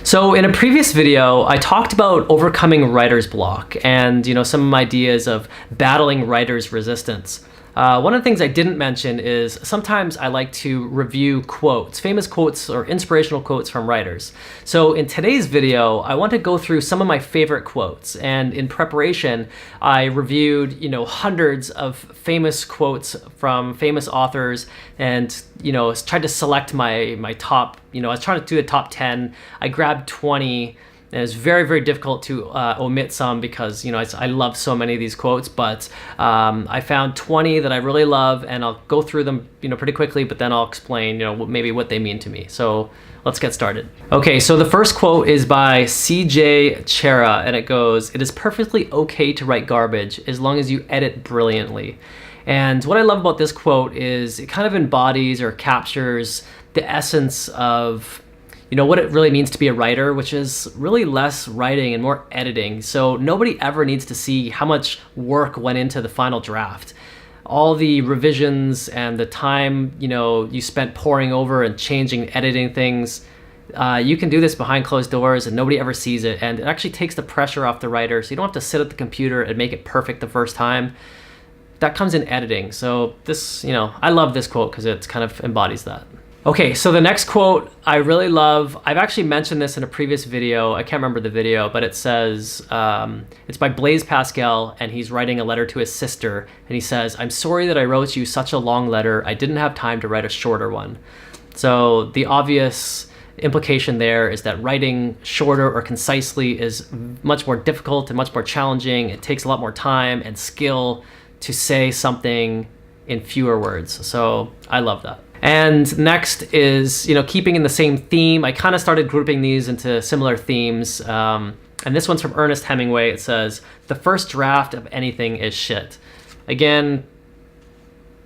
So in a previous video, I talked about overcoming writer's block and some ideas of battling writer's resistance. One of the things I didn't mention is sometimes I like to review quotes, famous quotes or inspirational quotes from writers. So in today's video, I want to go through some of my favorite quotes. And in preparation, I reviewed, hundreds of famous quotes from famous authors and, tried to select my top, I was trying to do a top 10. I grabbed 20. And it's very, very difficult to omit some because, I love so many of these quotes, but I found 20 that I really love, and I'll go through them, pretty quickly, but then I'll explain, maybe what they mean to me. So let's get started. Okay, so the first quote is by C.J. Chera, and it goes, "It is perfectly okay to write garbage as long as you edit brilliantly." And what I love about this quote is it kind of embodies or captures the essence of what it really means to be a writer, which is really less writing and more editing. So nobody ever needs to see how much work went into the final draft. All the revisions and the time, you spent poring over and changing, editing things, you can do this behind closed doors and nobody ever sees it. And it actually takes the pressure off the writer. So you don't have to sit at the computer and make it perfect the first time. That comes in editing. So this, I love this quote because it kind of embodies that. Okay, so the next quote I really love, I've actually mentioned this in a previous video, I can't remember the video, but it says, it's by Blaise Pascal, and he's writing a letter to his sister, and he says, "I'm sorry that I wrote you such a long letter, I didn't have time to write a shorter one." So the obvious implication there is that writing shorter or concisely is much more difficult and much more challenging. It takes a lot more time and skill to say something in fewer words. So I love that. And next is, keeping in the same theme. I kind of started grouping these into similar themes. And this one's from Ernest Hemingway. It says, "The first draft of anything is shit." Again,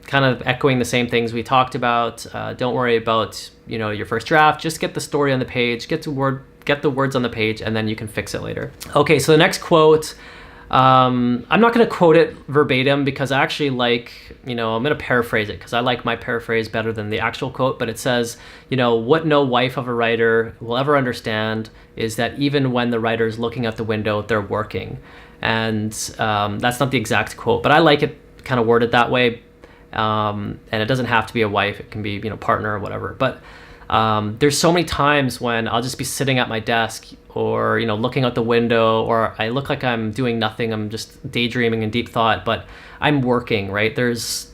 kind of echoing the same things we talked about. Don't worry about, your first draft. Just get the story on the page, get the words on the page, and then you can fix it later. Okay, so the next quote, I'm not going to quote it verbatim because I actually like, I'm going to paraphrase it because I like my paraphrase better than the actual quote, but it says, "What no wife of a writer will ever understand is that even when the writer is looking out the window, they're working." And that's not the exact quote, but I like it kind of worded that way. And it doesn't have to be a wife. It can be, partner or whatever. But there's so many times when I'll just be sitting at my desk or, looking out the window, or I look like I'm doing nothing. I'm just daydreaming in deep thought, but I'm working, right? There's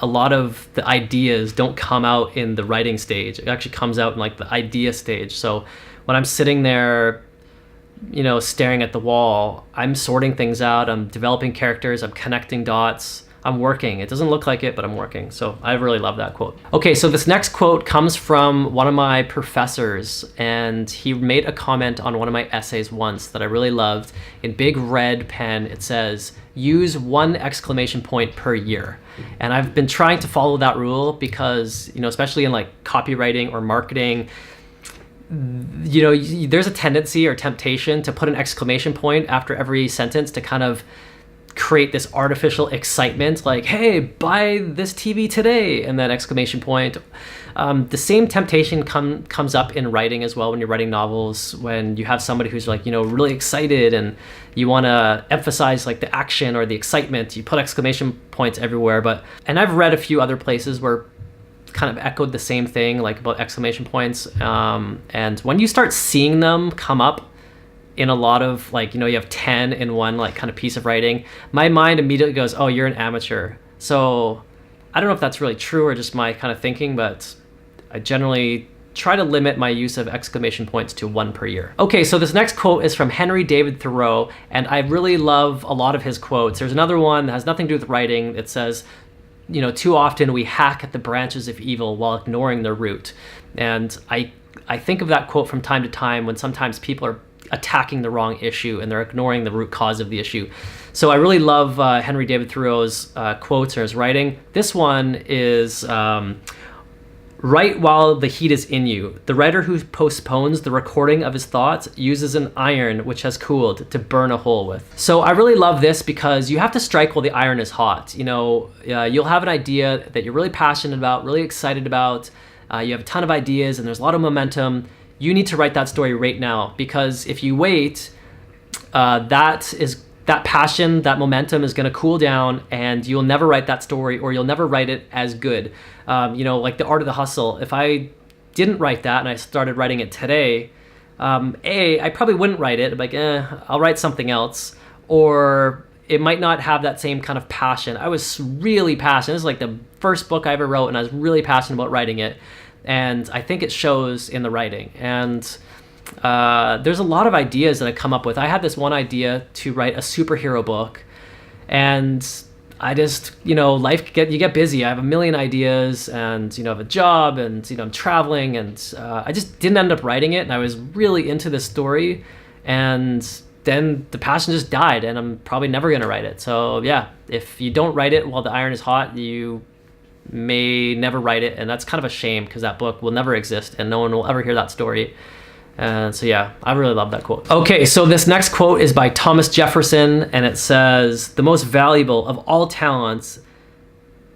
a lot of the ideas don't come out in the writing stage. It actually comes out in like the idea stage. So when I'm sitting there, staring at the wall, I'm sorting things out. I'm developing characters. I'm connecting dots. I'm working. It doesn't look like it, but I'm working. So I really love that quote. Okay, so this next quote comes from one of my professors, and he made a comment on one of my essays once that I really loved. In big red pen, it says, "Use 1 exclamation point per year." And I've been trying to follow that rule because, especially in like copywriting or marketing, there's a tendency or temptation to put an exclamation point after every sentence to kind of create this artificial excitement, like, "Hey, buy this TV today," and then exclamation point. The same temptation comes up in writing as well when you're writing novels, when you have somebody who's like, really excited and you want to emphasize like the action or the excitement. You put exclamation points everywhere. And I've read a few other places where kind of echoed the same thing, like about exclamation points. And when you start seeing them come up in a lot of like, you have 10 in one like kind of piece of writing, my mind immediately goes, "Oh, you're an amateur." So I don't know if that's really true or just my kind of thinking, but I generally try to limit my use of exclamation points to 1 per year. Okay, so this next quote is from Henry David Thoreau, and I really love a lot of his quotes. There's another one that has nothing to do with writing. It says, "Too often we hack at the branches of evil while ignoring their root." And I think of that quote from time to time when sometimes people are attacking the wrong issue and they're ignoring the root cause of the issue. So I really love Henry David Thoreau's quotes or his writing. This one is, "Write while the heat is in you. The writer who postpones the recording of his thoughts uses an iron which has cooled to burn a hole with." So I really love this because you have to strike while the iron is hot. You'll have an idea that you're really passionate about, really excited about. You have a ton of ideas and there's a lot of momentum. you need to write that story right now, because if you wait, that passion, that momentum is going to cool down, and you'll never write that story, or you'll never write it as good. Like The Art of the Hustle. If I didn't write that and I started writing it today, I probably wouldn't write it. Like, I'll write something else, or it might not have that same kind of passion. I was really passionate. This is like the first book I ever wrote, and I was really passionate about writing it, and I think it shows in the writing. And there's a lot of ideas that I come up with. I had this one idea to write a superhero book, and I just, you get busy. I have a million ideas, and, I have a job, and, I'm traveling, and I just didn't end up writing it. And I was really into this story, and then the passion just died, and I'm probably never going to write it. So yeah, if you don't write it while the iron is hot, you may never write it. And that's kind of a shame, because that book will never exist, and no one will ever hear that story. And so yeah, I really love that quote. Okay, so this next quote is by Thomas Jefferson, and it says, "The most valuable of all talents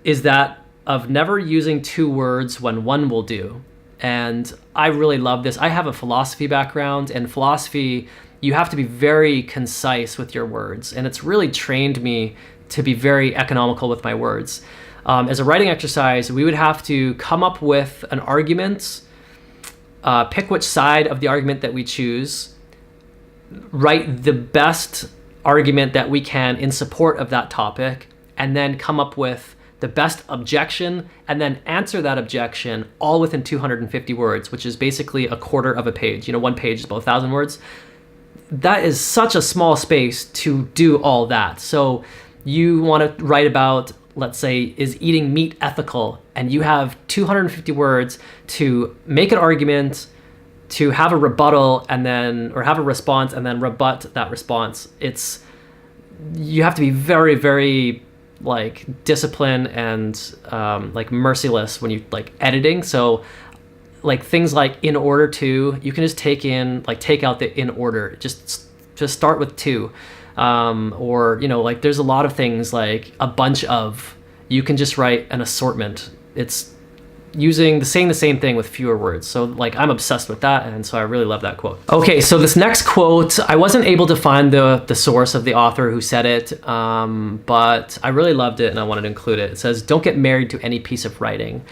is that of never using two words when one will do." And I really love this. I have a philosophy background, and philosophy, you have to be very concise with your words, and it's really trained me to be very economical with my words. As a writing exercise, we would have to come up with an argument, pick which side of the argument that we choose, write the best argument that we can in support of that topic, and then come up with the best objection, and then answer that objection all within 250 words, which is basically a quarter of a page. One page is about 1,000 words. That is such a small space to do all that. So you want to write about, let's say, is eating meat ethical? And you have 250 words to make an argument, to have a rebuttal, or have a response, and then rebut that response. You have to be very, very disciplined and merciless when you editing. So things like in order to, you can just take out the in order, just start with two. Or there's a lot of things like a bunch of, you can just write an assortment. It's saying the same thing with fewer words. So I'm obsessed with that, and so I really love that quote. Okay, so this next quote, I wasn't able to find the source of the author who said it, but I really loved it and I wanted to include it. It says, "Don't get married to any piece of writing."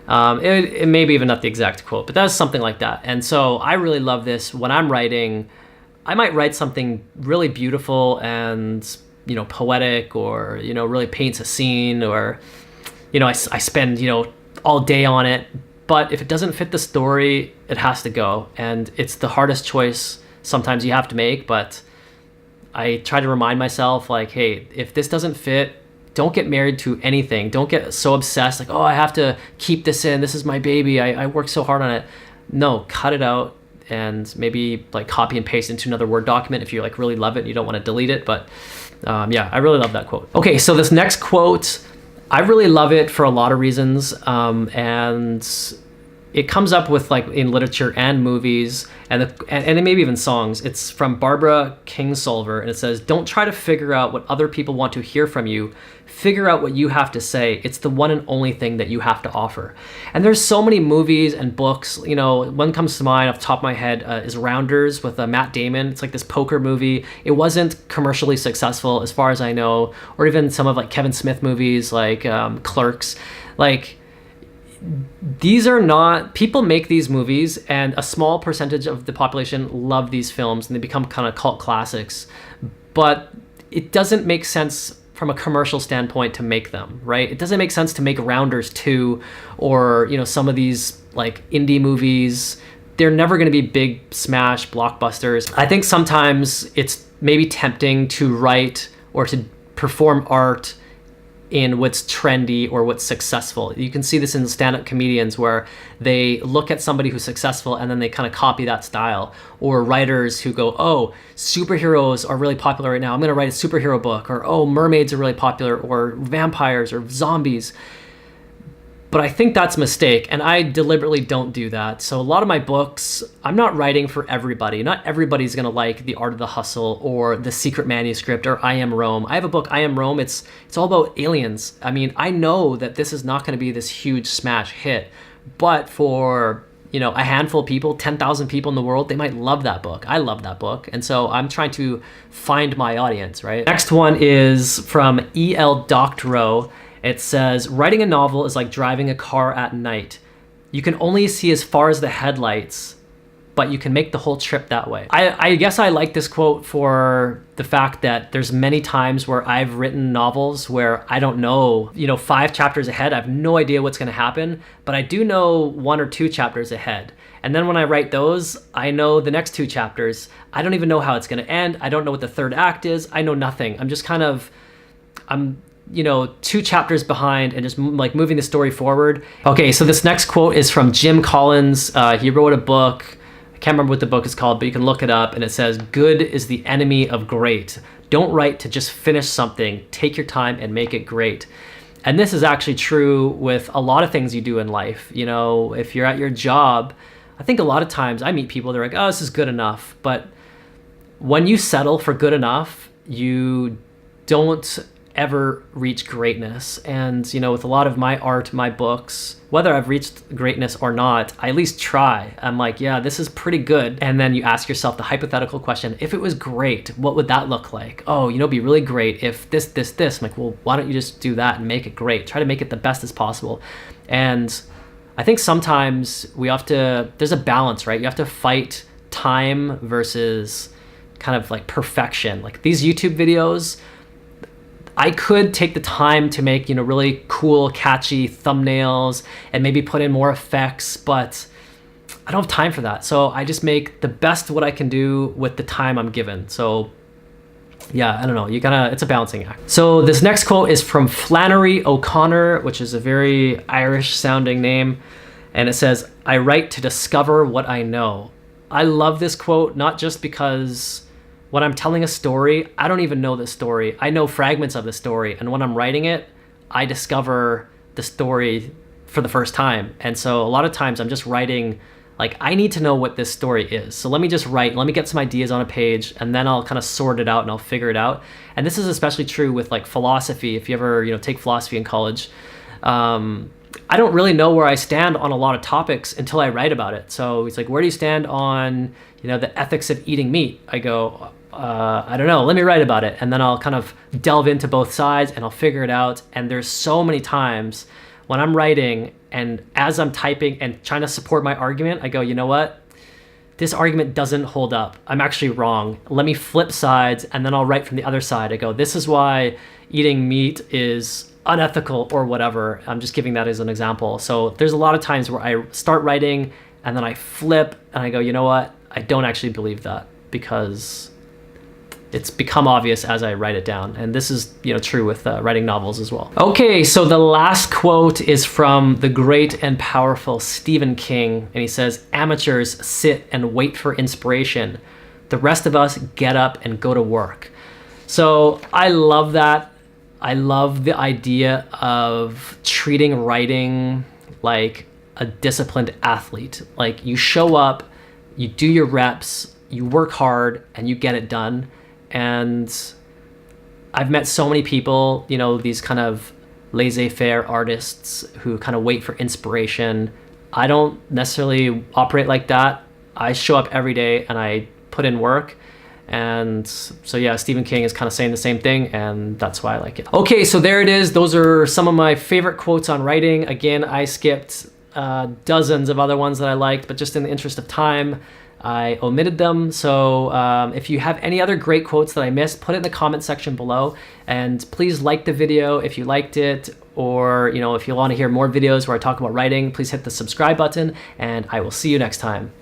It may be even not the exact quote, but that's something like that. And so I really love this. When I'm writing, I might write something really beautiful and, poetic, or, really paints a scene, or, I spend, all day on it. But if it doesn't fit the story, it has to go. And it's the hardest choice sometimes you have to make. But I try to remind myself, hey, if this doesn't fit, don't get married to anything. Don't get so obsessed, oh, I have to keep this in. This is my baby. I worked so hard on it. No, cut it out, and maybe copy and paste into another Word document if you really love it and you don't want to delete it. But yeah, I really love that quote. Okay, so this next quote, I really love it for a lot of reasons, and it comes up with in literature and movies, and maybe even songs. It's from Barbara Kingsolver, and it says, "Don't try to figure out what other people want to hear from you. Figure out what you have to say. It's the one and only thing that you have to offer." And there's so many movies and books. One comes to mind off the top of my head is Rounders with Matt Damon. It's this poker movie. It wasn't commercially successful as far as I know, or even some of Kevin Smith movies Clerks. These are not, people make these movies, and a small percentage of the population love these films, and they become kind of cult classics. But it doesn't make sense from a commercial standpoint to make them, right? It doesn't make sense to make Rounders 2, or some of these indie movies. They're never going to be big smash blockbusters. I think sometimes it's maybe tempting to write or to perform art in what's trendy or what's successful. You can see this in stand-up comedians, where they look at somebody who's successful and then they kind of copy that style. Or writers who go, oh, superheroes are really popular right now, I'm gonna write a superhero book. Or, oh, mermaids are really popular, or vampires or zombies. But I think that's a mistake, and I deliberately don't do that. So a lot of my books, I'm not writing for everybody. Not everybody's gonna like The Art of the Hustle or The Secret Manuscript or I Am Rome. I have a book, I Am Rome, it's all about aliens. I mean, I know that this is not gonna be this huge smash hit, but for a handful of people, 10,000 people in the world, they might love that book. I love that book. And so I'm trying to find my audience, right? Next one is from E.L. Doctorow. It says, writing a novel is like driving a car at night. You can only see as far as the headlights, but you can make the whole trip that way. I guess I like this quote for the fact that there's many times where I've written novels where I don't know, 5 chapters ahead, I have no idea what's gonna happen, but I do know 1 or 2 chapters ahead. And then when I write those, I know the next 2 chapters. I don't even know how it's gonna end. I don't know what the 3rd act is. I know nothing. I'm just I'm 2 chapters behind and just like moving the story forward. Okay, so this next quote is from Jim Collins. He wrote a book. I can't remember what the book is called, but you can look it up, and it says, good is the enemy of great. Don't write to just finish something. Take your time and make it great. And this is actually true with a lot of things you do in life. If you're at your job, I think a lot of times I meet people, they're like, oh, this is good enough. But when you settle for good enough, you don't ever reach greatness. And with a lot of my art, my books, whether I've reached greatness or not, I at least try. I'm like, yeah, this is pretty good. And then you ask yourself the hypothetical question, if it was great, what would that look like? Oh, it'd be really great if this. I'm like, well, why don't you just do that and make it great? Try to make it the best as possible. And I think sometimes there's a balance, right? You have to fight time versus kind of like perfection. Like these YouTube videos, I could take the time to make, really cool, catchy thumbnails and maybe put in more effects, but I don't have time for that. So I just make the best what I can do with the time I'm given. So yeah, I don't know. It's a balancing act. So this next quote is from Flannery O'Connor, which is a very Irish sounding name. And it says, I write to discover what I know. I love this quote, not just because when I'm telling a story, I don't even know the story. I know fragments of the story. And when I'm writing it, I discover the story for the first time. And so a lot of times I'm just writing, like, I need to know what this story is. So let me just write, let me get some ideas on a page, and then I'll kind of sort it out and I'll figure it out. And this is especially true with like philosophy. If you ever, take philosophy in college, I don't really know where I stand on a lot of topics until I write about it. So it's like, where do you stand on, the ethics of eating meat? I go, I don't know, let me write about it. And then I'll kind of delve into both sides and I'll figure it out. And there's so many times when I'm writing and as I'm typing and trying to support my argument, I go, you know what? This argument doesn't hold up. I'm actually wrong. Let me flip sides and then I'll write from the other side. I go, this is why eating meat is unethical or whatever. I'm just giving that as an example. So there's a lot of times where I start writing and then I flip and I go, you know what? I don't actually believe that because it's become obvious as I write it down. And this is, true with writing novels as well. Okay, so the last quote is from the great and powerful Stephen King. And he says, amateurs sit and wait for inspiration. The rest of us get up and go to work. So I love that. I love the idea of treating writing like a disciplined athlete. Like you show up, you do your reps, you work hard, and you get it done. And I've met so many people, these kind of laissez-faire artists who kind of wait for inspiration. I don't necessarily operate like that. I show up every day and I put in work. And so yeah, Stephen King is kind of saying the same thing, and that's why I like it. Okay, so there it is. Those are some of my favorite quotes on writing. Again, I skipped dozens of other ones that I liked, but just in the interest of time, I omitted them. So if you have any other great quotes that I missed, put it in the comment section below. And please like the video if you liked it, or if you want to hear more videos where I talk about writing, please hit the subscribe button, and I will see you next time.